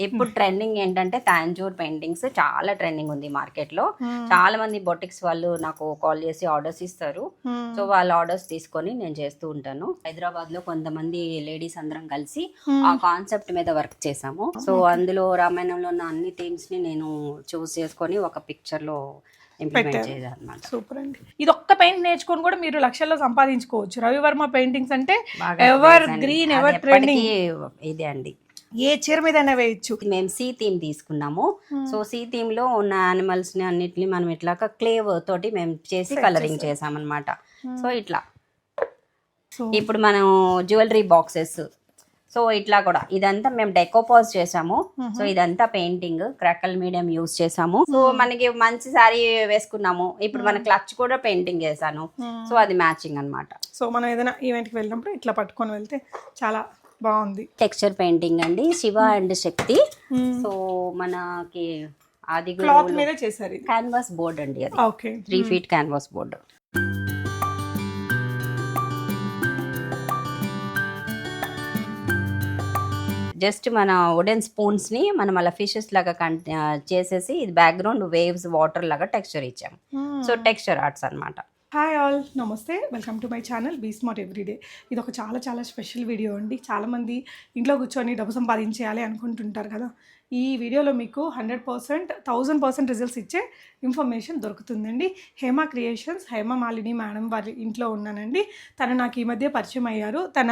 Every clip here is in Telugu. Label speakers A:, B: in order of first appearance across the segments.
A: ఇప్పుడు ట్రెండింగ్ ఏంటంటే తాంజూర్ పెయింటింగ్స్ చాలా ట్రెండింగ్ ఉంది మార్కెట్ లో. చాలా మంది బొటిక్స్ వాళ్ళు నాకు కాల్ చేసి ఆర్డర్స్ ఇస్తారు. సో వాళ్ళ ఆర్డర్స్ తీసుకొని నేను చేస్తూ ఉంటాను. హైదరాబాద్ లో కొంతమంది లేడీస్ అందరం కలిసి ఆ కాన్సెప్ట్ మీద వర్క్ చేసాము. సో అందులో రామాయణంలో ఉన్న అన్ని థీమ్స్ ని నేను చూస్ చేసుకొని ఒక పిక్చర్ లో ఇంప్లిమెంట్ చేయాలన్నమాట.
B: సూపర్ అండి. ఇది ఒక్క పెయింట్ నేర్చుకొని కూడా మీరు లక్షల్లో సంపాదించుకోవచ్చు. రవివర్మ పెయింటింగ్స్ అంటే ఎవర్ గ్రీన్, ఎవర్ ట్రెండింగ్.
A: ఇదే అండి,
B: ఏ చీర మీద వేయచ్చు.
A: మేము సీ థీమ్ తీసుకున్నాము. సో సీ థీమ్ లో ఉన్న యానిమల్స్ ని అన్నిటిని మనం ఇట్లా క్లేవ్ తోటి మేము చేసి కలరింగ్ చేసామన్నమాట. సో ఇట్లా ఇప్పుడు మనం జ్యువెలరీ బాక్సెస్, సో ఇట్లా కూడా ఇదంతా మేము డెకోపాజ్ చేసాము. సో ఇదంతా పెయింటింగ్ క్రాకల్ మీడియం యూజ్ చేసాము. సో మనకి మంచి సారీ వేసుకున్నాము. ఇప్పుడు మన క్లచ్ కూడా పెయింటింగ్ చేశాను. సో అది మ్యాచింగ్ అన్నమాట.
B: సో మనం ఏదైనా ఈవెంట్ కి వెళ్ళినప్పుడు ఇట్లా పట్టుకొని వెళ్తే చాలా బాగుంది.
A: టెక్స్చర్ పెయింటింగ్ అండి, శివ అండ్ శక్తి. సో మనకి అది
B: క్లాత్ మీద చేశారు.
A: క్యాన్వాస్ బోర్డ్ అండి, అది 3 feet క్యాన్వాస్ బోర్డ్. జస్ట్ మన వుడెన్ స్పూన్స్ ని మనం అలా ఫిషెస్ లాగా చేసేసి ఇది బ్యాక్గ్రౌండ్ వేవ్స్ వాటర్ లాగా టెక్స్చర్ ఇచ్చాము. సో టెక్స్చర్ ఆర్ట్స్ అన్నమాట.
B: హాయ్ ఆల్, నమస్తే, welcome to my channel Bsmart everyday. ఇది ఒక చాలా స్పెషల్ వీడియో అండి. చాలామంది ఇంట్లో కూర్చొని డబ్బు సంపాదించేయాలి అనుకుంటుంటారు కదా. ఈ వీడియోలో మీకు 100%, 1000% రిజల్ట్స్ ఇచ్చే ఇన్ఫర్మేషన్ దొరుకుతుందండి. హేమా క్రియేషన్స్, హేమ మాలిని మేడం వారి ఇంట్లో ఉన్నానండి. తను నాకు ఈ మధ్య పరిచయం అయ్యారు. తన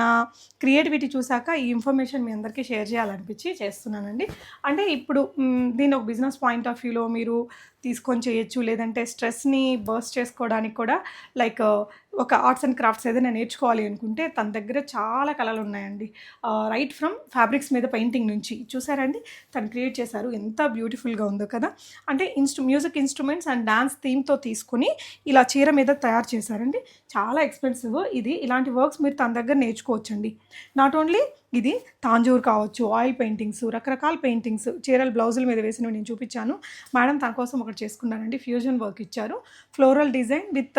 B: క్రియేటివిటీ చూసాక ఈ ఇన్ఫర్మేషన్ మీ అందరికీ షేర్ చేయాలనిపించి చేస్తున్నానండి. అంటే ఇప్పుడు దీన్ని ఒక బిజినెస్ పాయింట్ ఆఫ్ వ్యూలో మీరు తీసుకొని చేయొచ్చు, లేదంటే స్ట్రెస్ని బర్స్ట్ చేసుకోవడానికి కూడా లైక్ ఒక ఆర్ట్స్ అండ్ క్రాఫ్ట్స్ ఏదైనా నేర్చుకోవాలి అనుకుంటే తన దగ్గర చాలా కళలు ఉన్నాయండి. రైట్ ఫ్రమ్ ఫ్యాబ్రిక్స్ మీద పెయింటింగ్ నుంచి చూసారండి తను క్రియేట్ చేశారు. ఎంత బ్యూటిఫుల్గా ఉందో కదా. అంటే మ్యూజిక్ ఇన్స్ట్రుమెంట్స్ అండ్ డాన్స్ థీమ్తో తీసుకుని ఇలా చీర మీద తయారు చేశారండి. చాలా ఎక్స్పెన్సివ్ ఇది. ఇలాంటి వర్క్స్ మీరు తన దగ్గర నేర్చుకోవచ్చండి. నాట్ ఓన్లీ ఇది తాంజూర్ కావచ్చు, ఆయిల్ పెయింటింగ్స్, రకరకాల పెయింటింగ్స్, చీరల బ్లౌజుల మీద వేసినవి నేను చూపించాను. మేడం తన కోసం ఒకటి చేసుకున్నానండి. ఫ్యూజన్ వర్క్ ఇచ్చారు, floral design with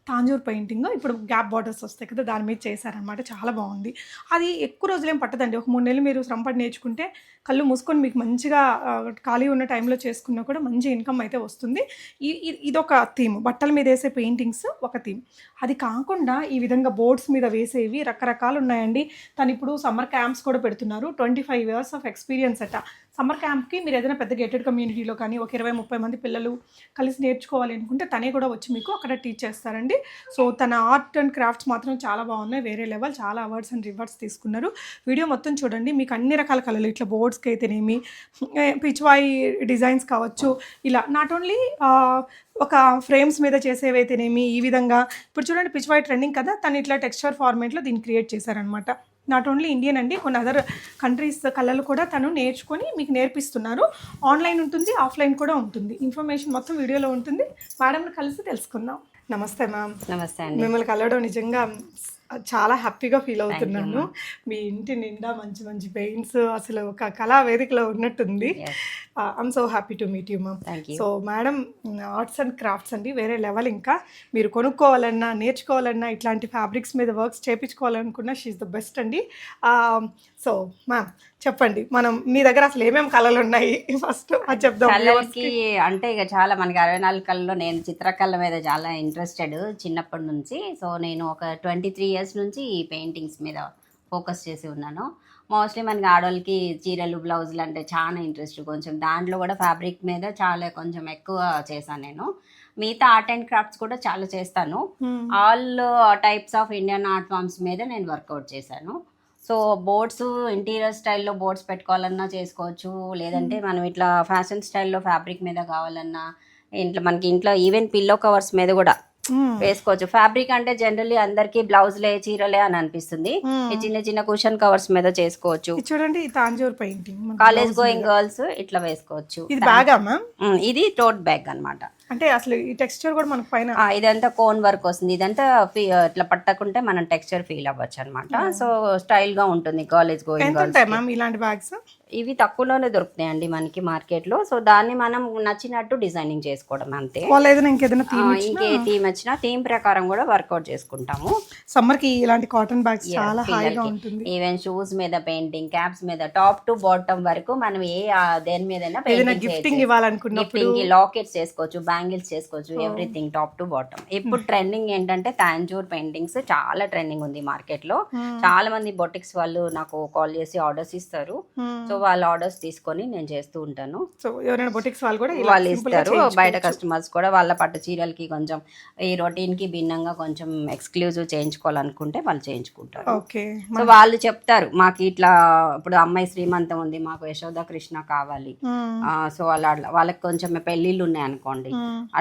B: Tanjore painting. ఇప్పుడు గ్యాప్ బార్డర్స్ వస్తాయి కదా, దాని మీద చేశారనమాట. చాలా బాగుంది. అది ఎక్కువ రోజులేం పట్టదండి. ఒక 3 నెలలు మీరు శ్రమపడి నేర్చుకుంటే కళ్ళు మూసుకొని మీకు మంచిగా ఖాళీ ఉన్న టైంలో చేసుకున్నా కూడా మంచి ఇన్కమ్ అయితే వస్తుంది. ఇదొక థీమ్, బట్టల మీద వేసే పెయింటింగ్స్ ఒక థీమ్. అది కాకుండా ఈ విధంగా బోర్డ్స్ మీద వేసేవి రకరకాలు ఉన్నాయండి. తను ఇప్పుడు సమ్మర్ క్యాంప్స్ కూడా పెడుతున్నారు. 25 years ఆఫ్ ఎక్స్పీరియన్స్ అట. సమ్మర్ క్యాంప్కి మీరు ఏదైనా పెద్ద గేటెడ్ కమ్యూనిటీలో కానీ ఒక 20-30 మంది పిల్లలు కలిసి నేర్చుకోవాలి అనుకుంటే తనే కూడా వచ్చి మీకు అక్కడ టీచ్ చేస్తారండి. సో తన ఆర్ట్ అండ్ క్రాఫ్ట్స్ మాత్రం చాలా బాగున్నాయి, వేరే లెవెల్. చాలా అవార్డ్స్ అండ్ రివార్డ్స్ తీసుకున్నారు. వీడియో మొత్తం చూడండి, మీకు అన్ని రకాల కళలు, ఇట్లా బోర్డ్స్కి అయితేనేమి, పిచ్వాయి డిజైన్స్ కావచ్చు, ఇలా నాట్ ఓన్లీ ఒక ఫ్రేమ్స్ మీద చేసేవైతేనేమి. ఈ విధంగా ఇప్పుడు చూడండి పిచ్వాయి ట్రెండింగ్ కదా, తను ఇట్లా టెక్స్చర్ ఫార్మేట్లో దీన్ని క్రియేట్ చేశారనమాట. నాట్ ఓన్లీ ఇండియన్ అండి, కొన్ని అదర్ కంట్రీస్ కళలు కూడా తను నేర్చుకొని మీకు నేర్పిస్తున్నారు. ఆన్లైన్ ఉంటుంది, ఆఫ్లైన్ కూడా ఉంటుంది. ఇన్ఫర్మేషన్ మొత్తం వీడియోలో ఉంటుంది. మేడంని కలిసి తెలుసుకుందాం. నమస్తే మ్యామ్.
A: నమస్తే అండి.
B: మిమ్మల్ని కలవడం నిజంగా చాలా హ్యాపీగా ఫీల్ అవుతున్నాను. మీ ఇంటి నిండా మంచి పెయింట్స్, అసలు ఒక కళా వేదికలో ఉన్నట్టుంది. I'm so happy to meet you ma'am. So madam arts and crafts అండి వేరే లెవెల్. ఇంకా మీరు కొనుక్కోవాలన్నా, నేర్చుకోవాలన్నా, ఇట్లాంటి ఫ్యాబ్రిక్స్ మీద వర్క్స్ చేయించుకోవాలనుకున్నా షీఈ్ ద బెస్ట్ అండి. సో మ్యామ్ చెప్పండి, మనం మీ దగ్గర అసలు ఏమేమి కళలు ఉన్నాయి ఫస్ట్ అది చెప్దాం.
A: కళలకి అంటే ఇక చాలా మనకి 64 కళలో నేను చిత్రకళ మీద చాలా ఇంట్రెస్టెడ్ చిన్నప్పటి నుంచి. సో నేను ఒక 23 years నుంచి ఈ పెయింటింగ్స్ మీద ఫోకస్ చేసి ఉన్నాను. మోస్ట్లీ మనకి ఆడవాళ్ళకి చీరలు, బ్లౌజులు అంటే చాలా ఇంట్రెస్ట్. కొంచెం దాంట్లో కూడా ఫ్యాబ్రిక్ మీద చాలా కొంచెం ఎక్కువ చేశాను నేను. మిగతా ఆర్ట్ అండ్ క్రాఫ్ట్స్ కూడా చాలా చేస్తాను. All types of Indian art forms మీద నేను వర్కౌట్ చేశాను. సో బోర్డ్స్, ఇంటీరియర్ స్టైల్లో బోర్డ్స్ పెట్టుకోవాలన్నా చేసుకోవచ్చు, లేదంటే మనం ఇట్లా ఫ్యాషన్ స్టైల్లో ఫ్యాబ్రిక్ మీద కావాలన్నా, మనకి ఇంట్లో ఈవెన్ పిల్లో కవర్స్ మీద కూడా వేసుకోవచ్చు. ఫ్యాబ్రిక్ అంటే జనరల్లీ అందరికి బ్లౌజ్లే, చీరలే అని అనిపిస్తుంది. ఈ చిన్న కుషన్ కవర్స్ మీద చేసుకోవచ్చు.
B: చూడండి Tanjore painting,
A: college going girls ఇట్లా వేసుకోవచ్చు. ఇది టోట్ బ్యాగ్ అన్నమాట.
B: అంటే అసలు ఈ టెక్స్చర్ కూడా మనకు పైన
A: ఇదంతా కోన్ వర్క్ వస్తుంది. ఇదంతా ఇట్లా పట్టకుంటే మనం టెక్స్చర్ ఫీల్ అవ్వచ్చు అనమాట. సో స్టైల్ గా ఉంటుంది కాలేజ్ గోయింగ్ గర్ల్స్.
B: ఇలాంటి బ్యాగ్స్
A: ఇవి తక్కువలోనే దొరుకుతాయండి మనకి మార్కెట్లో. సో దాన్ని మనం నచ్చినట్టు డిజైనింగ్ చేసుకోవడం అంతే.
B: వాళ్ళు ఏదైనా ఇంకేదైనా
A: ఇంకే థీమ్ వచ్చినా థీమ్ ప్రకారం కూడా వర్కౌట్ చేసుకుంటాము.
B: సమ్మర్ కి ఇలాంటి కాటన్ బ్యాగ్స్ చాలా హాయిగా ఉంటుంది.
A: ఈవెన్ షూస్ మీద పెయింటింగ్, క్యాప్స్ మీద, టాప్ టు బాటమ్ వరకు మనం దేని మీద
B: గిఫ్టింగ్ ఇవ్వాలనుకున్నప్పుడు
A: లాకెట్స్ చేసుకోవచ్చు, బ్యాంగిల్స్ చేసుకోవచ్చు, ఎవ్రీథింగ్ టాప్ టు బాటమ్. ఇప్పుడు ట్రెండింగ్ ఏంటంటే తాంజూర్ పెయింటింగ్స్ చాలా ట్రెండింగ్ ఉంది మార్కెట్ లో. చాలా మంది బొటిక్స్ వాళ్ళు నాకు కాల్ చేసి ఆర్డర్స్ ఇస్తారు. సో వాళ్ళ ఆర్డర్స్ తీసుకొని నేను చేస్తూ ఉంటాను.
B: సో ఎవరైనా బొటిక్స్ వాళ్ళు కూడా
A: వాళ్ళు ఇస్తారు. బయట కస్టమర్స్ కూడా వాళ్ళ పట్టు చీరలకి కొంచెం ఈ రొటీన్ కి భిన్నంగా కొంచెం ఎక్స్క్లూజివ్ చేయించుకోవాలనుకుంటే వాళ్ళు చేయించుకుంటారు. సో వాళ్ళు చెప్తారు మాకు ఇట్లా ఇప్పుడు అమ్మాయి శ్రీమంతం ఉంది, మాకు యశోద కృష్ణ కావాలి. సో వాళ్ళకి కొంచెం పెళ్లిళ్ళు ఉన్నాయి అనుకోండి,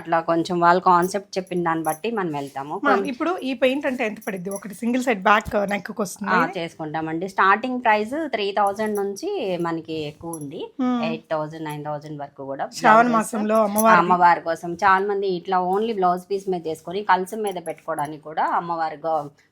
A: అట్లా కొంచెం వాళ్ళ కాన్సెప్ట్ చెప్పిన దాన్ని బట్టి మనం వెళ్తాము.
B: ఇప్పుడు ఈ పెయింట్ అంటే ఎంత పడుద్ది? ఒకటి సింగిల్ సైడ్ బ్యాక్ నెక్ వస్తుంది
A: చేసుకుంటామండి. స్టార్టింగ్ ప్రైస్ 3000 నుంచి మనకి ఎక్కువ ఉంది, 8000 9000 వరకు కూడా.
B: శ్రావణ మాసంలో
A: అమ్మవారి కోసం చాలా మంది ఇట్లా ఓన్లీ బ్లౌజ్ పీస్ మీద చేసుకొని కలసం మీద పెట్టుకోవడానికి కూడా అమ్మవారి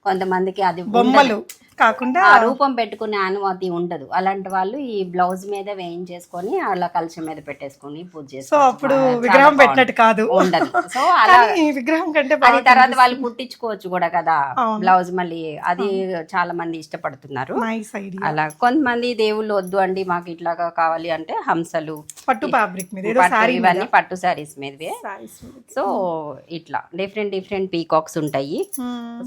A: కొంతమందికి అది
B: బొమ్మలు కాకుండా
A: ఆ రూపం పెట్టుకునే అనుమతి ఉండదు. అలాంటి వాళ్ళు ఈ బ్లౌజ్ మీద వేయించేసుకొని అలా కలశం మీద పెట్టేసుకొని పూజ చేస్తారు.
B: సో అప్పుడు విగ్రహం పెట్టినట్టు కాదు,
A: ఉండదు. సో అలా
B: విగ్రహం కంటే
A: అది తర్వాత వాళ్ళు కుట్టించుకోవచ్చు కూడా కదా బ్లౌజ్. మళ్ళీ అది చాలా మంది ఇష్టపడుతున్నారు. అలా కొంతమంది దేవుళ్ళు వద్దు అండి మాకు ఇట్లాగా కావాలి అంటే హంసలు,
B: పట్టు ఫ్యాబ్రిక్ మీద
A: ఇవన్నీ పట్టు శారీస్ మీదవే. సో ఇట్లా డిఫరెంట్ పీకాక్స్ ఉంటాయి.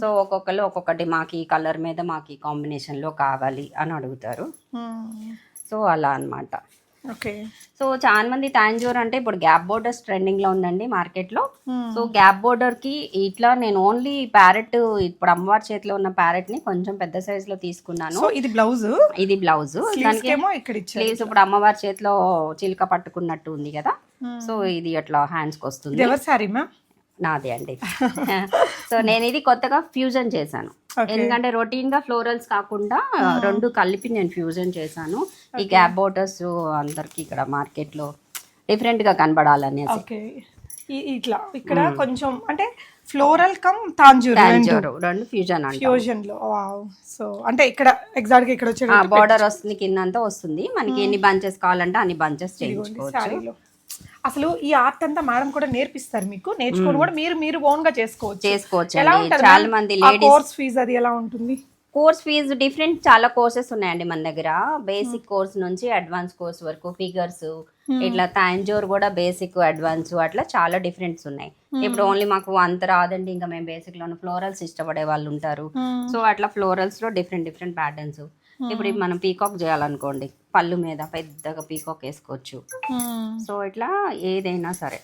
A: సో ఒక్కొక్కరు ఒక్కొక్కటి మాకు ఈ కలర్ మీద మాకు ఈ కాంబినేషన్ లో కావాలి అని అడుగుతారు. సో అలా అన్నమాట. సో చాలా మంది తాంజూర్ అంటే ఇప్పుడు గ్యాప్ బోర్డర్స్ ట్రెండింగ్ లో ఉందండి మార్కెట్ లో. సో గ్యాప్ బోర్డర్ కి ఇట్లా నేను ఓన్లీ ప్యారెట్, ఇప్పుడు అమ్మవారి చేతిలో ఉన్న ప్యారెట్ ని కొంచెం పెద్ద సైజ్ లో తీసుకున్నాను.
B: ఇది బ్లౌజ్
A: దానికి స్లీవ్స్ ఇప్పుడు అమ్మవారి చేతిలో చిలుక పట్టుకున్నట్టు ఉంది కదా. సో ఇది అట్లా హ్యాండ్స్ కి వస్తుంది. నాదే అండి. సో నేను ఇది కొత్తగా ఫ్యూజన్ చేశాను. ఎందుకంటే రొటీన్ గా ఫ్లోరల్స్ కాకుండా రెండు కలిపి నేను ఫ్యూజన్ చేశాను. ఈ గ్యాప్ బోర్డర్స్ అందరికి ఇక్కడ మార్కెట్ లో డిఫరెంట్ గా కనబడాలనేసి.
B: ఇట్లా ఇక్కడ కొంచెం అంటే ఫ్లోరల్ కమ్ తాంజూర్
A: రెండు
B: ఫ్యూజన్ లో. సో అంటే ఇక్కడ ఎగ్జాక్ట్ గా ఇక్కడ వచ్చే
A: బోర్డర్ వస్తుంది, కింద అంతా వస్తుంది. మనకి ఎన్ని బంచెస్ కావాలంటే అన్ని బంచెస్ చేయించుకోవచ్చు.
B: అసలు ఈ ఆర్ట్ అంతా మేడం కూడా నేర్పిస్తారు మీకు, నేర్చుకొని కూడా మీరు ఓన్ గా చేసుకోవచ్చు. ఎలా ఉంటుంది
A: చాలా మంది లేడీస్
B: కోర్స్ ఫీజు అది ఎలా ఉంటుంది?
A: కోర్స్ ఫీజు డిఫరెంట్ చాలా కోర్సెస్ ఉన్నాయండి మన దగ్గర. బేసిక్ కోర్స్ నుంచి అడ్వాన్స్ కోర్స్ వరకు, ఫిగర్స్ ఇట్లా తాంజూర్ కూడా బేసిక్ అడ్వాన్స్ అట్లా చాలా డిఫరెంట్స్ ఉన్నాయి. ఇప్పుడు ఓన్లీ మాకు అంత రాదండి, ఇంకా మేము బేసిక్ లోనే ఫ్లోరల్స్ ఇష్టపడే వాళ్ళు ఉంటారు. సో అట్లా ఫ్లోరల్స్ లో డిఫరెంట్ ప్యాటర్న్స్. ఇప్పుడు మనం పీకాక్ చేయాలనుకోండి, పళ్ళు మీద పెద్దగా పీకాక్ వేసుకోవచ్చు. సో ఇట్లా ఏదైనా సరే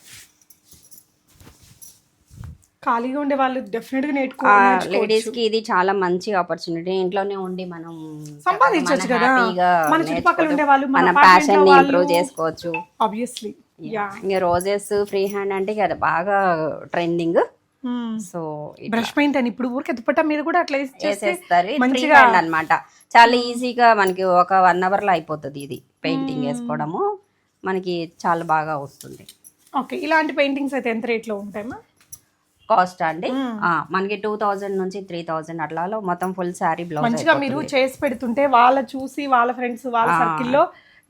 B: ఖాళీగా ఉండే వాళ్ళు డెఫినెట్ గా నేర్చుకోవచ్చు.
A: లేడీస్ కి ఇది చాలా మంచి ఆపర్చునిటీ. ఇంట్లోనే ఉండి మనం
B: సంపాదించవచ్చు కదా, మన చుట్టుపక్కల ఉండే వాళ్ళు
A: మన ప్యాషన్ ని ఇంప్రూవ్ చేసుకోవచ్చు.
B: ఆబ్వియస్లీ
A: ఇంకా రోజెస్ ఫ్రీ హ్యాండ్ అంటే కదా బాగా ట్రెండింగ్. సో
B: బ్రష్ పెయింట్ అని ఇప్పుడు ఊరికి దుపట్టా మీద కూడా అట్లా
A: చేసేస్తారు. మంచిగా అన్నమాట, చాలా ఈజీగా మనకి ఒక 1 hour లో అయిపోతుంది. ఇది పెయింటింగ్ వేసుకోవడము మనకి చాలా బాగా వస్తుంది.
B: ఓకే, ఇలాంటి పెయింటింగ్స్ అయితే ఎంత రేట్ లో ఉంటాయమ్మా?
A: కాస్ట్ అండి మనకి 2000 నుంచి 3000 అట్లా మొత్తం ఫుల్ శారీ బ్లౌజ్.
B: మంచిగా మీరు చేసి పెడుతుంటే వాళ్ళ చూసి వాళ్ళ ఫ్రెండ్స్ వాళ్ళ సర్కిల్లో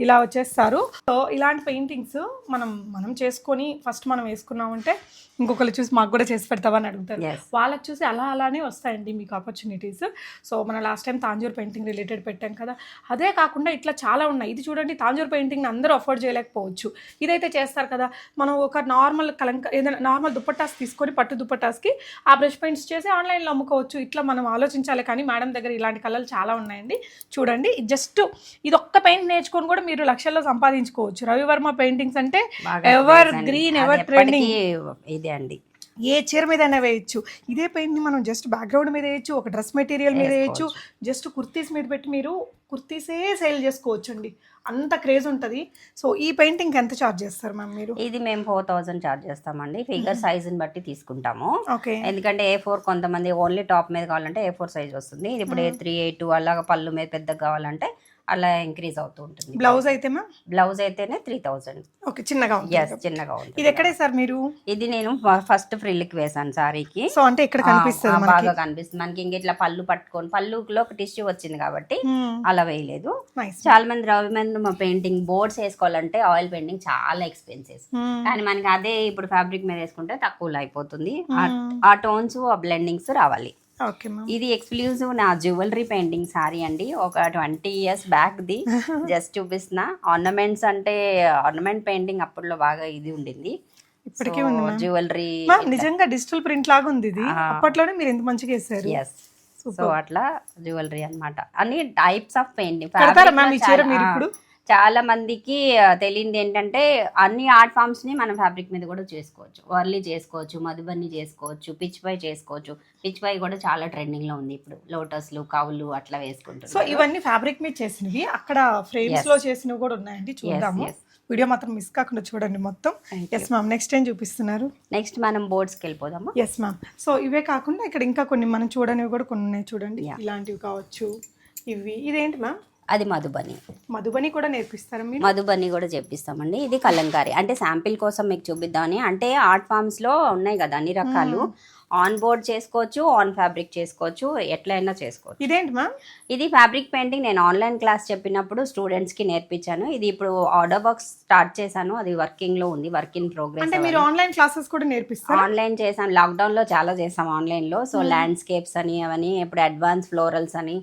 B: ఇలా వచ్చేస్తారు. సో ఇలాంటి పెయింటింగ్స్ మనం చేసుకొని ఫస్ట్ మనం వేసుకున్నామంటే ఇంకొకరు చూసి మాకు కూడా చేసి పెడతావని అడుగుతారు. వాళ్ళకి చూసి అలానే వస్తాయండి మీకు ఆపర్చునిటీస్. సో మన last time Tanjore painting related పెట్టాం కదా, అదే కాకుండా ఇట్లా చాలా ఉన్నాయి. ఇది చూడండి, తాంజూర్ పెయింటింగ్ అందరూ అఫోర్డ్ చేయలేకపోవచ్చు. ఇదైతే చేస్తారు కదా, మనం ఒక నార్మల్ ఏదైనా నార్మల్ దుపట్టాస్ తీసుకొని పట్టు దుపట్టాస్కి ఆ బ్రష్ పెయింట్స్ చేసి ఆన్లైన్లో అమ్ముకోవచ్చు. ఇట్లా మనం ఆలోచించాలి. కానీ మేడం దగ్గర ఇలాంటి కలర్లు చాలా ఉన్నాయండి. చూడండి, జస్ట్ ఇది ఒక్క పెయింట్ నేర్చుకొని కూడా మీరు లక్షల్లో సంపాదించుకోవచ్చు. రవివర్మ పెయింటింగ్స్ అంటే ఎవర్ గ్రీన్, ఎవర్ ట్రెండింగ్.
A: ఇదే అండి,
B: ఏ చీర మీదైనా వేయచ్చు. ఇదే పెయింట్ ని మనం జస్ట్ బ్యాక్గ్రౌండ్ మీద వేయచ్చు, ఒక డ్రెస్ మెటీరియల్ మీద వేయచ్చు, జస్ట్ కుర్తీస్ మీద పెట్టి మీరు కుర్తీసే సేల్ చేసుకోవచ్చు అండి, అంత క్రేజ్ ఉంటుంది. సో ఈ పెయింటింగ్ ఎంత ఛార్జ్ చేస్తారు మ్యామ్ మీరు?
A: ఇది మేము 4000 ఛార్జ్ చేస్తామండి. ఫిగర్ సైజుని బట్టి తీసుకుంటాము. ఎందుకంటే A4 కొంతమంది ఓన్లీ టాప్ మీద కావాలంటే A4 సైజ్ వస్తుంది. ఇప్పుడు A3 A2 అలాగా పళ్ళు మీద పెద్దగా కావాలంటే అలా ఇంక్రీజ్ అవుతూ ఉంటుంది.
B: బ్లౌజ్ అయితే
A: బ్లౌజ్ అయితేనే 3000.
B: ఓకే, చిన్నగా
A: ఎస్, చిన్నగా ఉంటుంది.
B: ఇది ఎక్కడే సార్ మీరు?
A: ఇది నేను ఫస్ట్ ఫ్రిల్కి వేసాను సారీకి.
B: సో అంటే ఇక్కడ కనిపిస్తుంది,
A: బాగా కనిపిస్తుంది మనకి. ఇంక ఇట్లా పళ్ళు పట్టుకొని, పళ్ళులో ఒక టిష్యూ వచ్చింది కాబట్టి అలా వేయలేదు. చాలా మంది పెయింటింగ్ బోర్డ్స్ వేసుకోవాలంటే ఆయిల్ పెయింటింగ్ చాలా ఎక్స్పెన్సివ్, కానీ మనకి అదే ఇప్పుడు ఫ్యాబ్రిక్ మీద వేసుకుంటే తక్కువలో అయిపోతుంది. ఆ టోన్స్, ఆ బ్లెండింగ్స్ రావాలి. ఇది ఎక్స్క్లూజివ్ నా జ్యువెలరీ పెయింటింగ్ సారీ అండి. ఒక 20 years బ్యాక్ ది. జస్ట్ చూపిస్తున్నా. ఆర్నమెంట్స్ అంటే ఆర్నమెంట్ పెయింటింగ్ అప్పట్లో బాగా ఇది ఉండింది.
B: ఇప్పటికే ఉంది
A: జ్యువెలరీ.
B: నిజంగా డిజిటల్ ప్రింట్ లాగా ఉంది ఇది. అప్పట్లోనే మీరు ఎంత మంచిగా వేసారు.
A: ఎస్, సో అట్లా జ్యువెలరీ అన్నమాట. అన్ని టైప్స్ ఆఫ్ పెయింటింగ్. చాలా మందికి తెలియంది ఏంటంటే అన్ని ఆర్ట్ ఫామ్స్ ని మనం ఫ్యాబ్రిక్ మీద కూడా చేసుకోవచ్చు. వర్లీ చేసుకోవచ్చు, మధుబని చేసుకోవచ్చు, పిచ్ పై చేసుకోవచ్చు. పిచ్ పై కూడా చాలా ట్రెండింగ్ లో ఉంది ఇప్పుడు. లోటస్లు, కవులు అట్లా వేసుకుంటారు.
B: సో ఇవన్నీ ఫ్యాబ్రిక్ మీద చేసినవి. అక్కడ ఫ్రేమ్స్ లో చేసినవి కూడా ఉన్నాయండి, చూద్దాము. వీడియో మాత్రం మిస్ కాకుండా చూడండి మొత్తం. ఎస్ మ్యామ్, నెక్స్ట్ ఏం చూపిస్తున్నారు?
A: నెక్స్ట్ మనం బోర్డ్స్కి వెళ్ళిపోదాము.
B: Yes ma'am. సో ఇవే కాకుండా ఇక్కడ ఇంకా కొన్ని మనం చూడనివి కూడా కొన్ని ఉన్నాయి చూడండి. ఇలాంటివి కావచ్చు, ఇవి. ఇదేంటి మ్యామ్?
A: అది మధుబని.
B: మధుబని కూడా నేర్పిస్తారా మీరు?
A: మధుబని కూడా చేపిస్తామండి. ఇది కలంకారీ. అంటే శాంపిల్ కోసం మీకు చూపిద్దామని. అంటే ఆర్ట్ ఫామ్స్ లో ఉన్నాయి కదా అన్ని రకాలు. ఆన్ బోర్డ్ చేసుకోవచ్చు, ఆన్ ఫ్యాబ్రిక్ చేసుకోవచ్చు, ఎట్లయినా చేసుకోవచ్చు.
B: ఇదేంటి మ్యామ్?
A: ఇది ఫ్యాబ్రిక్ పెయింటింగ్ నేను ఆన్లైన్ క్లాస్ చెప్పినప్పుడు స్టూడెంట్స్ కి నేర్పించాను. ఇది ఇప్పుడు ఆర్డర్ వర్క్ స్టార్ట్ చేశాను, అది వర్కింగ్ లో ఉంది, వర్క్ ఇన్ ప్రోగ్రెస్.
B: అంటే మీరు ఆన్లైన్ క్లాసెస్ కూడా నేర్పిస్తారు?
A: ఆన్లైన్ చేశాను, లాక్డౌన్ లో చాలా చేసాం ఆన్లైన్ లో. సో ల్యాండ్స్కేప్స్ అని అవన్నీ, ఇప్పుడు అడ్వాన్స్ ఫ్లోరల్స్ అని,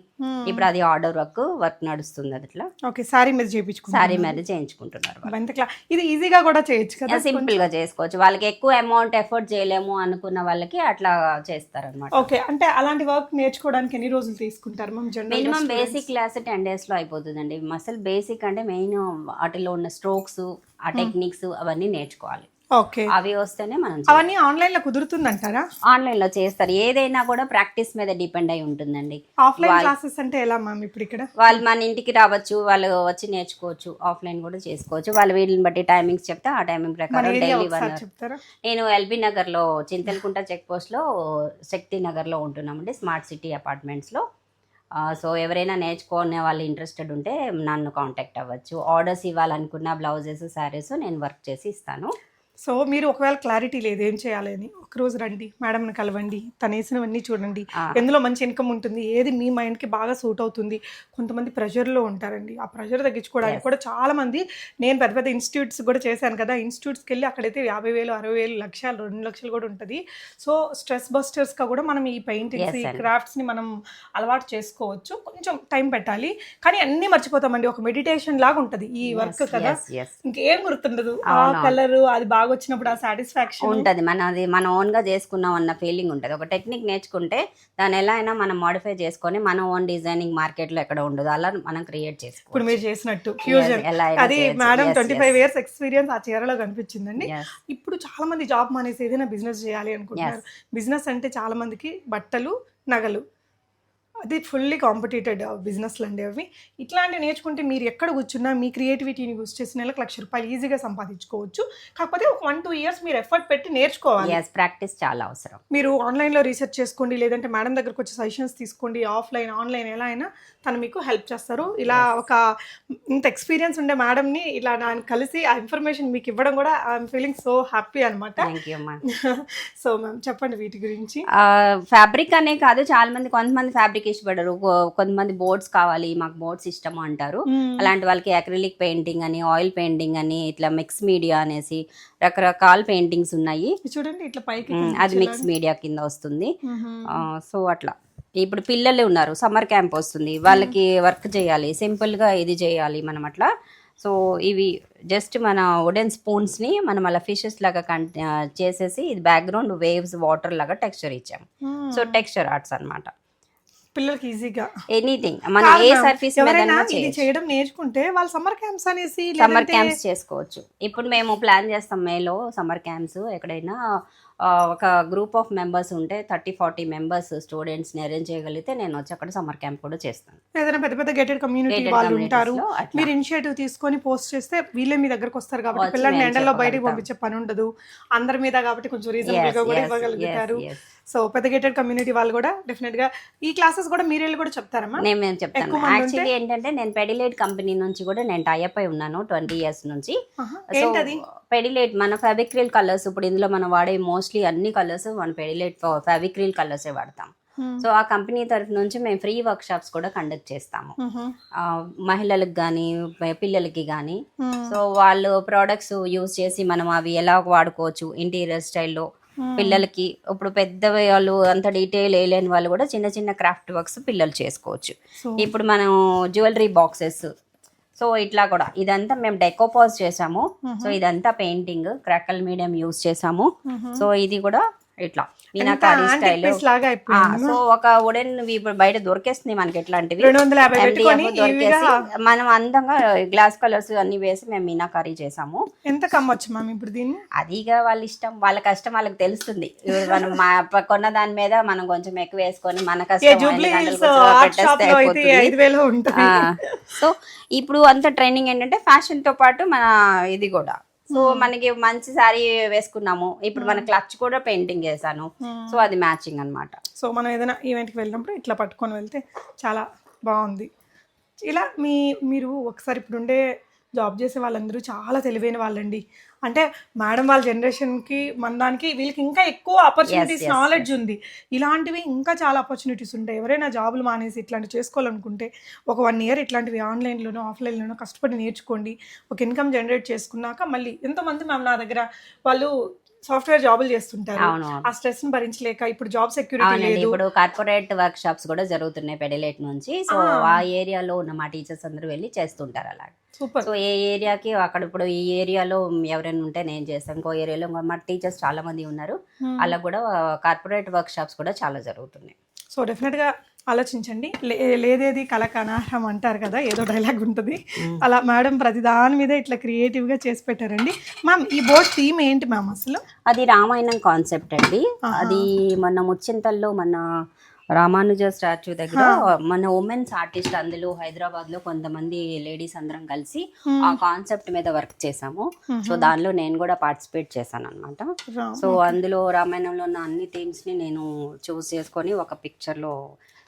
A: ఇప్పుడు అది ఆర్డర్ వర్క్ నడుస్తుంది. అది ఇట్లా
B: సారీ మీద చేయించుకుంటారు,
A: సారీ మీద చేయించుకుంటున్నారు.
B: ఇది ఈజీగా కూడా చేయొచ్చు కదా,
A: సింపుల్ గా చేసుకోవచ్చు. వాళ్ళకి ఎక్కువ అమౌంట్ ఎఫర్ట్ చేయలేము అనుకున్న వాళ్ళకి అట్లా చేస్తారన్నమాట.
B: ఓకే, అంటే అలాంటి వర్క్ నేర్చుకోవడానికి ఎన్ని రోజులు తీసుకుంటారు ma'am?
A: Minimum basic class 10 days లో అయిపోతుందండి. అసలు బేసిక్ అంటే మెయిన్ వాటిలో ఉన్న స్ట్రోక్స్, ఆ టెక్నిక్స్ అవన్నీ నేర్చుకోవాలి.
B: ఓకే,
A: అవి వస్తేనే మనం.
B: అవన్నీ ఆన్లైన్ లో కుదురుతుందంటారా?
A: ఆన్లైన్ లో చేస్తారు. ఏదైనా కూడా ప్రాక్టీస్ మీద డిపెండ్ అయి ఉంటుందండి.
B: ఆఫ్లైన్ క్లాసెస్ అంటే ఎలా మ్యామ్? ఇప్పుడు ఇక్కడ
A: వాళ్ళు మన ఇంటికి రావచ్చు, వాళ్ళు వచ్చి నేర్చుకోవచ్చు. ఆఫ్లైన్ కూడా చేసుకోవచ్చు. వాళ్ళు వీళ్ళని బట్టి టైమింగ్స్ చెప్తే ఆ టైమింగ్ ప్రకారం డైలీ
B: చెప్తారా?
A: నేను ఎల్బీ నగర్ లో, చింతలకుంట చెక్ పోస్ట్ లో, శక్తి నగర్ లో ఉంటున్నామండి, స్మార్ట్ సిటీ అపార్ట్మెంట్స్ లో. సో ఎవరైనా నేర్చుకునే వాళ్ళు ఇంట్రెస్టెడ్ ఉంటే నన్ను కాంటాక్ట్ అవ్వచ్చు. ఆర్డర్స్ ఇవ్వాలనుకున్న బ్లౌజెస్, శారీస్ నేను వర్క్ చేసి ఇస్తాను.
B: సో మీరు ఒకవేళ క్లారిటీ లేదు ఏం చేయాలని, ఒకరోజు రండి, మేడంని కలవండి, తను వేసినవన్నీ చూడండి, ఎందులో మంచి ఇన్కమ్ ఉంటుంది, ఏది మీ మైండ్కి బాగా సూట్ అవుతుంది. కొంతమంది ప్రెషర్లో ఉంటారండి, ఆ ప్రెషర్ తగ్గించుకోవడానికి కూడా చాలా మంది, నేను పెద్ద పెద్ద ఇన్స్టిట్యూట్స్ కూడా చేశాను కదా, ఇన్స్టిట్యూట్స్కి వెళ్ళి అక్కడైతే 50,000, 60,000, లక్షలు, 2 లక్షలు కూడా ఉంటుంది. సో స్ట్రెస్ బస్టర్స్గా కూడా మనం ఈ పెయింటింగ్స్, ఈ క్రాఫ్ట్స్ని మనం అలవాటు చేసుకోవచ్చు. కొంచెం టైం పెట్టాలి, కానీ అన్నీ మర్చిపోతామండి. ఒక మెడిటేషన్ లాగా ఉంటుంది ఈ వర్క్ కదా, ఇంకేం గుర్తుండదు. ఆ కలర్ అది బాగా వచ్చినప్పుడు ఆ సాటిస్ఫాక్షన్
A: ఉంటుంది. మన ఓన్ గా చేసుకున్నాం అన్న ఫీలింగ్ ఉంటుంది. ఒక టెక్నిక్ నేర్చుకుంటే దాన్ని ఎలా అయినా మనం మోడిఫై చేసుకొని మన ఓన్ డిజైనింగ్ మార్కెట్ లో ఎక్కడ ఉండదు, అలా మనం క్రియేట్ చేసుకోవచ్చు.
B: ఇప్పుడు మీరు చేసినట్టు ఫ్యూజన్, అది మేడం 25 years ఎక్స్పీరియన్స్ ఆ చీరలో కనిపించిందండి. ఇప్పుడు చాలా మంది జాబ్ మానేసి ఏదైనా బిజినెస్ చేయాలి అనుకుంటున్నారు. బిజినెస్ అంటే చాలా మందికి బట్టలు, నగలు, అది ఫుల్లీ కాంపిటేటెడ్ బిజినెస్లు అండి అవి. ఇట్లాంటివి నేర్చుకుంటే మీరు ఎక్కడ కూర్చున్నా మీ క్రియేటివిటీని యూజ్ చేసి నెలకు ₹1,00,000 ఈజీగా సంపాదించుకోవచ్చు. కాకపోతే ఒక 1-2 years మీరు ఎఫర్ట్ పెట్టి నేర్చుకోవాలి.
A: ప్రాక్టీస్ చాలా అవసరం.
B: మీరు ఆన్లైన్లో రీసెర్చ్ చేసుకోండి, లేదంటే మేడం దగ్గరకు వచ్చి సజెషన్స్ తీసుకోండి. ఆఫ్లైన్, ఆన్లైన్ ఎలా అయినా తను మీకు హెల్ప్ చేస్తారు. ఇలా ఒక ఇంత ఎక్స్పీరియన్స్ ఉండే మేడంని ఇలా నేను కలిసి ఆ ఇన్ఫర్మేషన్ మీకు ఇవ్వడం కూడా ఐఎమ్ ఫీలింగ్ సో హ్యాపీ అనమాట. సో మ్యామ్ చెప్పండి వీటి గురించి.
A: ఫ్యాబ్రిక్ అనే కాదు, చాలా మంది, కొంతమంది ఫ్యాబ్రిక్ ఇష్టపడరు, కొంతమంది బోర్డ్స్ కావాలి, మాకు బోర్డ్స్ ఇష్టము అంటారు. అలాంటి వాళ్ళకి అక్రిలిక్ పెయింటింగ్ అని, ఆయిల్ పెయింటింగ్ అని, ఇట్లా మిక్స్ మీడియా అనేసి రకరకాల పెయింటింగ్స్ ఉన్నాయి
B: చూడండి. ఇట్లా పైకి
A: అది మిక్స్ మీడియా కింద వస్తుంది. సో అట్లా ఇప్పుడు పిల్లలు ఉన్నారు, సమ్మర్ క్యాంప్ వస్తుంది, వాళ్ళకి వర్క్ చేయాలి, సింపుల్ గా ఇది చేయాలి మనం అట్లా. సో ఇవి జస్ట్ మన వుడెన్ స్పూన్స్ని మనం అలా ఫిషెస్ లాగా చేసేసి, ఇది బ్యాక్గ్రౌండ్ వేవ్స్, వాటర్ లాగా టెక్స్చర్ ఇచ్చాము. సో టెక్స్చర్ ఆర్ట్స్ అన్నమాట.
B: పిల్లలకి ఈజీగా
A: ఎనీథింగ్ మనం ఏ సర్ఫీస్
B: చేయడం నేర్చుకుంటే వాళ్ళు సమ్మర్ క్యాంప్స్ అనేసి
A: సమ్మర్ క్యాంప్స్ చేసుకోవచ్చు. ఇప్పుడు మేము ప్లాన్ చేస్తాం మేలో సమ్మర్ క్యాంప్స్ ఎక్కడైనా ఒక గ్రూప్ ఆఫ్ మెంబర్స్ ఉంటే 30-40 మెంబర్స్ స్టూడెంట్స్ని అరేంజ్ చేయగలిగితే నేను వచ్చి అక్కడ సమ్మర్ క్యాంప్ కూడా చేస్తాను.
B: ఏదైనా పెద్ద పెద్ద గేటెడ్ కమ్యూనిటీ వాళ్ళు ఉంటారు, మీరు ఇనిషియేటివ్ తీసుకొని పోస్ట్ చేస్తే వీళ్ళే మీ దగ్గరకు వస్తారు కాబట్టి పిల్లల్ని ఎండల్లో బయటకు పంపించే పని ఉండదు, అందరి మీద కాబట్టి కొంచెం రీజనబుల్ గా కూడా ఇవ్వగలుగుతారు. సో పెద్ద గేటెడ్ కమ్యూనిటీ వాళ్ళు కూడా డెఫినెట్ గా ఈ క్లాసెస్ కూడా మీరే కూడా చెప్తారమ్మా?
A: నేను చెప్తాను. యాక్చువల్లీ ఏంటంటే నేను పెడిలైట్ కంపెనీ నుంచి కూడా నేను టైఅప్ అయి ఉన్నాను 20 years నుంచి. పెడిలైట్ మన ఫెవిక్రిల్ కలర్స్, ఇప్పుడు ఇందులో మనం వాడే మోస్ట్లీ అన్ని కలర్స్ మన పెడిలైట్ ఫెవిక్రిల్ కలర్సే వాడతాం. సో ఆ కంపెనీ తరఫు నుంచి మేము ఫ్రీ వర్క్ షాప్స్ కూడా కండక్ట్ చేస్తాము, మహిళలకు కానీ పిల్లలకి కానీ. సో వాళ్ళు ప్రోడక్ట్స్ యూజ్ చేసి మనం అవి ఎలా వాడుకోవచ్చు ఇంటీరియర్ స్టైల్లో పిల్లలకి. ఇప్పుడు పెద్ద వాళ్ళు అంత డీటెయిల్ వేయలేని వాళ్ళు కూడా చిన్న చిన్న క్రాఫ్ట్ వర్క్స్ పిల్లలు చేసుకోవచ్చు. ఇప్పుడు మనం జ్యువెలరీ బాక్సెస్, సో ఇట్లా కూడా ఇదంతా మేము డెకోపాజ్ చేసాము. సో ఇదంతా పెయింటింగ్ క్రాకల్ మీడియం యూజ్ చేసాము. సో ఇది కూడా ఇట్లా మీనాకారి స్టైల్. సో ఒక వుడెన్ ఇప్పుడు బయట దొరికేస్తుంది మనకి ఎట్లాంటివి, దొరికేసి మనం అందంగా గ్లాస్ కలర్స్ అన్ని వేసి మేము మీనాకారి చేసాము.
B: ఎంత కమ్మొచ్చు మ్యామ్ ఇప్పుడు దీన్ని?
A: అదిగా వాళ్ళ ఇష్టం, వాళ్ళ కష్టం వాళ్ళకి తెలుస్తుంది. మనం కొన్న దాని మీద మనం కొంచెం ఎక్కువ వేసుకొని మన కష్టం. సో ఇప్పుడు అంత ట్రైనింగ్ ఏంటంటే ఫ్యాషన్ తో పాటు మన ఇది కూడా. సో మనకి మంచి శారీ వేసుకున్నాము, ఇప్పుడు మన క్లచ్ కూడా పెయింటింగ్ చేశాను. సో అది మ్యాచింగ్ అనమాట.
B: సో మనం ఏదైనా ఈవెంట్కి వెళ్ళినప్పుడు ఇట్లా పట్టుకొని వెళ్తే చాలా బాగుంది. ఇలా మీరు ఒకసారి ఇప్పుడుండే జాబ్ చేసే వాళ్ళందరూ చాలా తెలివైన వాళ్ళండి. అంటే మేడం వాళ్ళ జనరేషన్కి మన దానికి వీళ్ళకి ఇంకా ఎక్కువ ఆపర్చునిటీస్, నాలెడ్జ్ ఉంది. ఇలాంటివి ఇంకా చాలా ఆపర్చునిటీస్ ఉంటాయి. ఎవరైనా జాబులు మానేసి ఇట్లాంటివి చేసుకోవాలనుకుంటే ఒక 1 year ఇట్లాంటివి ఆన్లైన్లోనో ఆఫ్లైన్లోనో కష్టపడి నేర్చుకోండి. ఒక ఇన్కమ్ జనరేట్ చేసుకున్నాక మళ్ళీ ఎంతోమంది మ్యామ్ నా దగ్గర వాళ్ళు సాఫ్ట్వేర్ జాబులు చేస్తుంటారు, ఆ స్ట్రెస్ ని భరించలేక ఇప్పుడు జాబ్ సెక్యూరిటీ లేదు.
A: ఇప్పుడు కార్పొరేట్ వర్క్ షాప్స్ కూడా జరుగుతున్నాయి పెడిలైట్ నుంచి. సో ఆ ఏరియాలో ఉన్న మా టీచర్స్ అందరూ వెళ్ళి చేస్తుంటారు అలా.
B: సూపర్.
A: సో ఏ ఏరియాకి అక్కడ ఇప్పుడు ఈ ఏరియాలో ఎవరైనా ఉంటే నేను చేస్తాను, ఇంకో ఏరియాలో మా టీచర్స్ చాలా మంది ఉన్నారు. అలా కూడా కార్పొరేట్ వర్క్ షాప్స్ కూడా చాలా జరుగుతున్నాయి.
B: సో డెఫినెట్గా ఆలోచించండి. లేదేది కళకు అనార్హం అంటారు కదా, ఏదో డైలాగ్ ఉంటుంది అలా. మేడం ప్రతి దాని మీద ఇట్లా క్రియేటివ్గా చేసి పెట్టారండి. మ్యామ్ ఈ బోర్డ్ థీమ్ ఏంటి మ్యామ్ అసలు?
A: అది రామాయణం కాన్సెప్ట్ అండి. అది మన ముచ్చింతల్లో మన రామానుజ స్టాచ్యూ దగ్గర మన ఉమెన్స్ ఆర్టిస్ట్ అందులో హైదరాబాద్ లో కొంతమంది లేడీస్ అందరం కలిసి ఆ కాన్సెప్ట్ మీద వర్క్ చేసాము. సో దానిలో నేను కూడా పార్టిసిపేట్ చేశాను అనమాట. సో అందులో రామాయణంలో ఉన్న అన్ని థీమ్స్ ని నేను చూస్ చేసుకొని ఒక పిక్చర్ లో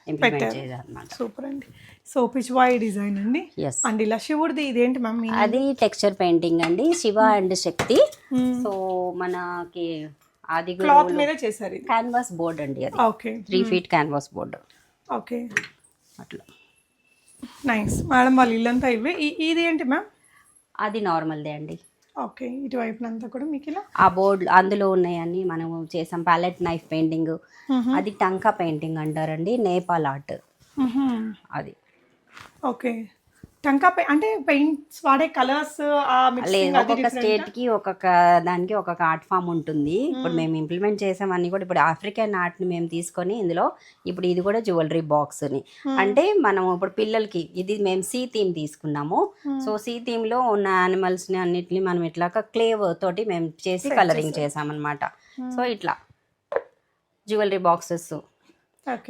A: ఇంప్లిమెంట్ చేశాను అన్నమాట.
B: సూపర్ అండి. సో పిచ్వాయి డిజైన్ అండి. అండ్ ఇలా శివుడిది ఇదేంటి మ్యామ్?
A: అది టెక్స్చర్ పెయింటింగ్ అండి, శివ అండ్ శక్తి. సో మనకి అది
B: క్లాత్ మీద చేశారు.
A: క్యాన్వాస్ బోర్డ్ అండి అది.
B: Okay,
A: 3 feet canvas board.
B: Okay,
A: అట్లా
B: నైస్. మేడం వాళ్ళ ఇల్లంతా ఇవే. ఇది ఏంటి మ్యామ్?
A: అది నార్మల్దే అండి.
B: ఓకే, ఇటువైపునంతా కూడా మీకు ఇలా
A: ఆ బోర్డు అందులో ఉన్నాయని మనం చేసాం. ప్యాలెట్ నైఫ్ పెయింటింగ్, అది టంకా పెయింటింగ్ అంటారండి, నేపాల్ ఆర్ట్ అది.
B: ఓకే, టంకా అంటే పెయింట్స్ వాడే కలర్స్
A: లేదు, ఒక్కొక్క స్టేట్ కి ఒక్కొక్క దానికి ఒక్కొక్క ఆర్ట్ ఫామ్ ఉంటుంది. ఇప్పుడు మేము ఇంప్లిమెంట్ చేసామని కూడా ఇప్పుడు ఆఫ్రికన్ ఆర్ట్ ని మేము తీసుకొని ఇందులో ఇప్పుడు ఇది కూడా జ్యువెలరీ బాక్స్ ని, అంటే మనం ఇప్పుడు పిల్లలకి ఇది మేము సీ థీమ్ తీసుకున్నాము. సో సీ థీమ్ లో ఉన్న యానిమల్స్ ని అన్నిటిని మనం ఇట్లా క్లేవ్ తోటి మేము చేసి కలరింగ్ చేసామన్నమాట. సో ఇట్లా జ్యువెలరీ బాక్సెస్.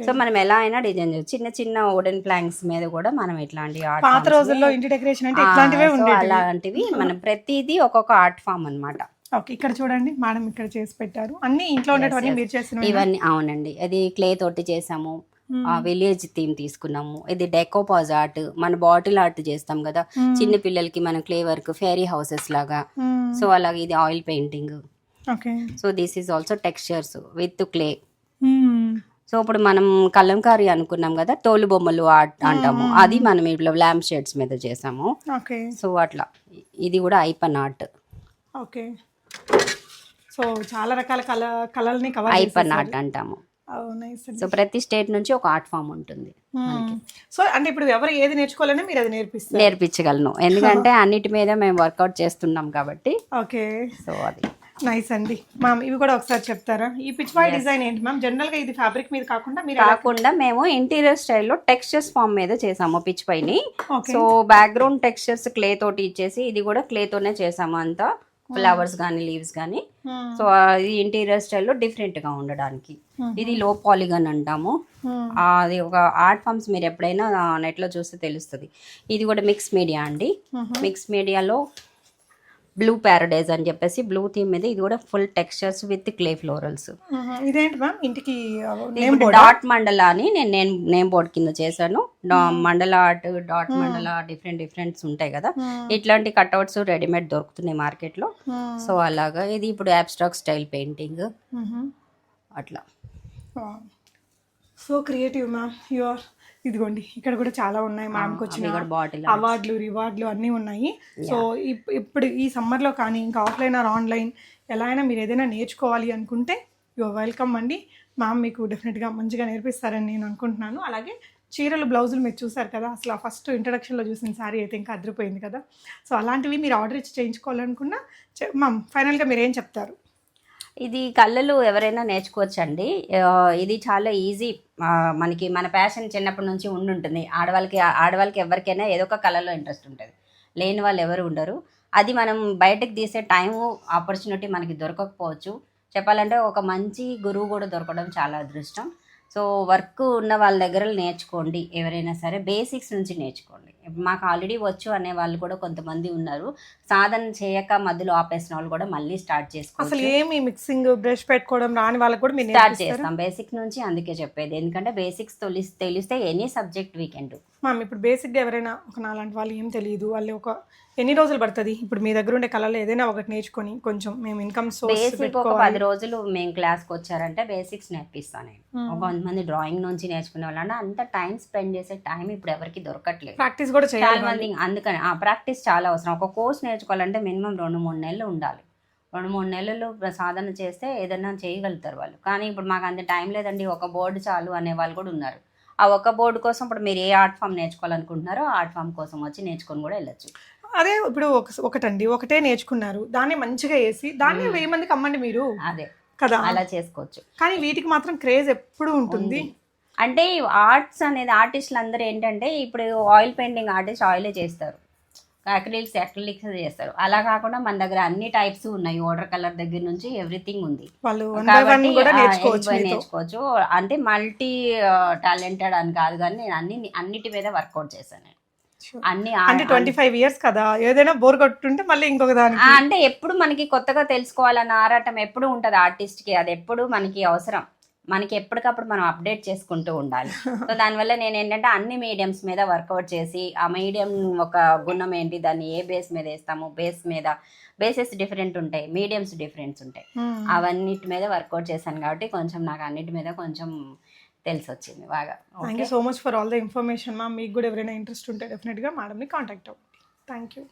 A: సో మనం ఎలా అయినా డిజైన్ చేయొచ్చు. చిన్న చిన్న వుడెన్ ప్లాంక్స్ మీద కూడా మనం ఇట్లాంటి ఆర్ట్,
B: పాత రోజుల్లో ఇంటి డెకరేషన్ అంటే ఇట్లాంటివే ఉండేవి,
A: అలాంటివి మనం ప్రతిదీ ఒక్కొక్క ఆర్ట్ ఫామ్ అన్నమాట.
B: ఓకే, ఇక్కడ చూడండి మేడం ఇక్కడ చేసి పెట్టారు అన్ని ఇంట్లో ఉండేవన్నీ మీరు చేసిన
A: ఇవన్నీ. అవునండి, అది క్లే తోటి చేసాము. విలేజ్ థీమ్ తీసుకున్నాము. ఇది డెకోపాజ్ ఆర్ట్, మన బాటిల్ ఆర్ట్ చేస్తాం కదా చిన్న పిల్లలకి, మన క్లే వర్క్, ఫెయిరీ హౌసెస్ లాగా. సో అలాగే ఇది oil painting.
B: Okay,
A: so this is also textures with clay. So ఇప్పుడు మనం కలంకారీ అనుకున్నాం కదా, తోలు బొమ్మలు ఆర్ట్ అంటాము, అది మనం ఇట్లా ల్యాంప్ షేడ్స్ మీద చేసాము. సో అట్లా ఇది కూడా ఐపన్ ఆర్ట్.
B: ఓకే, సో చాలా రకాల కలర్ని కవర్
A: ఐపన్ ఆర్ట్ అంటాము. సో ప్రతి స్టేట్ నుంచి ఒక ఆర్ట్ ఫామ్ ఉంటుంది.
B: సో అంటే ఇప్పుడు ఎవరు ఏది నేర్చుకోవాలని మీరు అది
A: నేర్పించగలను, ఎందుకంటే అన్నిటి మీద మేము వర్కౌట్ చేస్తున్నాం కాబట్టి.
B: ఓకే,
A: సో అది
B: నైస్ అండి. మ్యామ్ ఇవి కూడా ఒకసారి చెప్తారా? ఈ పిచ్వాయి డిజైన్ ఏంటి మ్యామ్? జనరల్ గా ఇది ఫ్యాబ్రిక్ మీద కాకుండా
A: మేము ఇంటీరియర్ స్టైల్లో టెక్స్చర్స్ ఫామ్ మీద చేసాము పిచ్ పైని. సో బ్యాక్గ్రౌండ్ టెక్స్చర్స్ క్లే తోటి ఇచ్చేసి ఇది కూడా క్లే తోనే చేసాము అంతా. ఫ్లవర్స్ కానీ లీవ్స్ కానీ. సో ఇది ఇంటీరియర్ స్టైల్లో డిఫరెంట్గా ఉండడానికి. ఇది లో పాలిగాన్ అంటాము. అది ఒక ఆర్ట్ ఫామ్స్ మీరు ఎప్పుడైనా నెట్లో చూస్తే తెలుస్తుంది. ఇది కూడా మిక్స్ మీడియా అండి. మిక్స్ మీడియాలో బ్లూ ప్యారడైజ్ అని చెప్పేసి బ్లూ థీమ్ మీద ఇది కూడా full textures with clay florals.
B: ఇదేంటి మ్యామ్ ఇంటికి
A: డాట్ మండలా అని నేను నేమ్ బోర్డ్ కింద చేశాను. మండల ఆర్ట్, డాట్ మండల డిఫరెంట్స్ ఉంటాయి కదా, ఇట్లాంటి కట్అవుట్స్ రెడీమేడ్ దొరుకుతున్నాయి మార్కెట్లో. సో అలాగా ఇది ఇప్పుడు అబ్స్ట్రాక్ట్ స్టైల్ పెయింటింగ్ అట్లా.
B: So creative ma'am your. ఇదిగోండి ఇక్కడ కూడా చాలా ఉన్నాయి మ్యామ్కి వచ్చిన అవార్డులు రివార్డులు అన్నీ ఉన్నాయి. సో ఇప్పుడు ఈ సమ్మర్లో కానీ ఇంకా ఆఫ్లైన్ ఆర్ ఆన్లైన్ ఎలా అయినా మీరు ఏదైనా నేర్చుకోవాలి అనుకుంటే యువర్ వెల్కమ్ అండి. మ్యామ్ మీకు డెఫినెట్గా మంచిగా నేర్పిస్తారని నేను అనుకుంటున్నాను. అలాగే చీరలు బ్లౌజులు మీరు చూసారు కదా, అసలు ఫస్ట్ ఇంట్రడక్షన్లో చూసిన శారీ అయితే ఇంకా అదిరిపోయింది కదా. సో అలాంటివి మీరు ఆర్డర్ ఇచ్చి చేయించుకోవాలనుకున్నా మ్యామ్ ఫైనల్గా మీరు ఏం చెప్తారు?
A: ఇది కళ్ళలు ఎవరైనా నేర్చుకోవచ్చండి. ఇది చాలా ఈజీ. మనకి మన ప్యాషన్ చిన్నప్పటి నుంచి ఉండుంటుంది. ఆడవాళ్ళకి ఎవరికైనా ఏదో ఒక కళలో ఇంట్రెస్ట్ ఉంటుంది. లేని వాళ్ళు ఎవరు ఉండరు. అది మనం బయటకు తీసే టైము ఆపర్చునిటీ మనకి దొరకకపోవచ్చు. చెప్పాలంటే ఒక మంచి గురువు కూడా దొరకడం చాలా అదృష్టం. సో వర్క్ ఉన్న వాళ్ళ దగ్గర నేర్చుకోండి. ఎవరైనా సరే బేసిక్స్ నుంచి నేర్చుకోండి. మాకు ఆల్రెడీ వచ్చు అనే వాళ్ళు కూడా కొంతమంది ఉన్నారు. సాధన చేయక మధ్యలో ఆపేసిన వాళ్ళు కూడా మళ్ళీ స్టార్ట్ చేసుకోవచ్చు.
B: అసలు ఏమి మిక్సింగ్ బ్రష్ పెట్టుకోవడం రాని వాళ్ళకి కూడా మీరు
A: స్టార్ట్ చేస్తాం బేసిక్ నుంచి. అందుకే చెప్పేది, ఎందుకంటే బేసిక్స్ తెలిస్తే any subject we can do.
B: Ma'am ఇప్పుడు బేసిక్గా ఎవరైనా ఒక నాలాంటి వాళ్ళు ఏం తెలియదు, వాళ్ళు ఒక ఎన్ని రోజులు పడుతుంది? ఇప్పుడు మీ దగ్గర ఉండే కళలో ఏదైనా ఒకటి నేర్చుకొని కొంచెం మేము ఇన్కమ్ సోర్స్
A: బేసిక్ ఒక 10 రోజులు మేము క్లాస్కి వచ్చారంటే బేసిక్స్ నేర్పిస్తాను నేను. కొంతమంది డ్రాయింగ్ నుంచి నేర్చుకునే వాళ్ళంటే అంత టైం స్పెండ్ చేసే టైం ఇప్పుడు ఎవరికి దొరకట్లేదు.
B: ప్రాక్టీస్ కూడా చేయాలి
A: చాలా మంది. అందుకని ప్రాక్టీస్ చాలా అవసరం. ఒక కోర్స్ నేర్చుకోవాలంటే మినిమం 2-3 నెలలు ఉండాలి. 2-3 నెలలు సాధన చేస్తే ఏదైనా చేయగలుగుతారు వాళ్ళు. కానీ ఇప్పుడు మాకు అంత టైం లేదండి, ఒక బోర్డు చాలు అనే వాళ్ళు కూడా ఉన్నారు. ఆ ఒక్క బోర్డు కోసం ఇప్పుడు మీరు ఏ ఆర్ట్ ఫామ్ నేర్చుకోవాలనుకుంటున్నారో ఆ ఆర్ట్ ఫామ్ కోసం వచ్చి నేర్చుకొని కూడా వెళ్ళచ్చు.
B: అదే ఇప్పుడు ఒకటే నేర్చుకున్నారు, దాన్ని మంచిగా వేసి దాన్ని 1000 మందికి అమ్మండి మీరు.
A: అదే
B: కదా,
A: అలా చేసుకోవచ్చు.
B: కానీ వీటికి మాత్రం క్రేజ్ ఎప్పుడు ఉంటుంది.
A: అంటే ఆర్ట్స్ అనేది ఆర్టిస్టులు అందరూ ఏంటంటే ఇప్పుడు ఆయిల్ పెయింటింగ్ ఆర్టిస్ట్ ఆయిలే చేస్తారు, అక్రిలిక్స్ చేస్తారు. అలా కాకుండా మన దగ్గర అన్ని టైప్స్ ఉన్నాయి. వాటర్ కలర్ దగ్గర నుంచి ఎవ్రీథింగ్ ఉంది. నేర్చుకోవచ్చు. అంటే మల్టీ టాలెంటెడ్ అని కాదు, కానీ నేను అన్నిటి మీద వర్కౌట్ చేశాను.
B: అన్ని అంటే 25 years కదా, ఏదైనా బోర్ కొట్టుంటే మళ్ళీ ఇంకొక దానికి
A: అంటే ఎప్పుడు మనకి కొత్తగా తెలుసుకోవాలన్న ఆరాటం ఎప్పుడు ఉంటుంది ఆర్టిస్ట్కి. అది ఎప్పుడు మనకి అవసరం. మనకి ఎప్పటికప్పుడు మనం అప్డేట్ చేసుకుంటూ ఉండాలి. సో దానివల్ల నేను ఏంటంటే అన్ని మీడియంస్ మీద వర్కౌట్ చేసి ఆ మీడియం ఒక గుణం ఏంటి, దాన్ని ఏ బేస్ మీద వేస్తాము, బేసెస్ డిఫరెంట్ ఉంటాయి, మీడియంస్ డిఫరెంట్స్ ఉంటాయి. అవన్నిటి మీద వర్కౌట్ చేశాను కాబట్టి కొంచెం నాకు అన్నిటి మీద కొంచెం తెలిసి వచ్చింది బాగా.
B: Thank you so much for all the information ma'am. మీకు కూడా ఎవరైనా ఇంట్రెస్ట్ ఉంటే డెఫినెట్గా మేడంని కాంటాక్ట్ అవ్వండి. Thank you.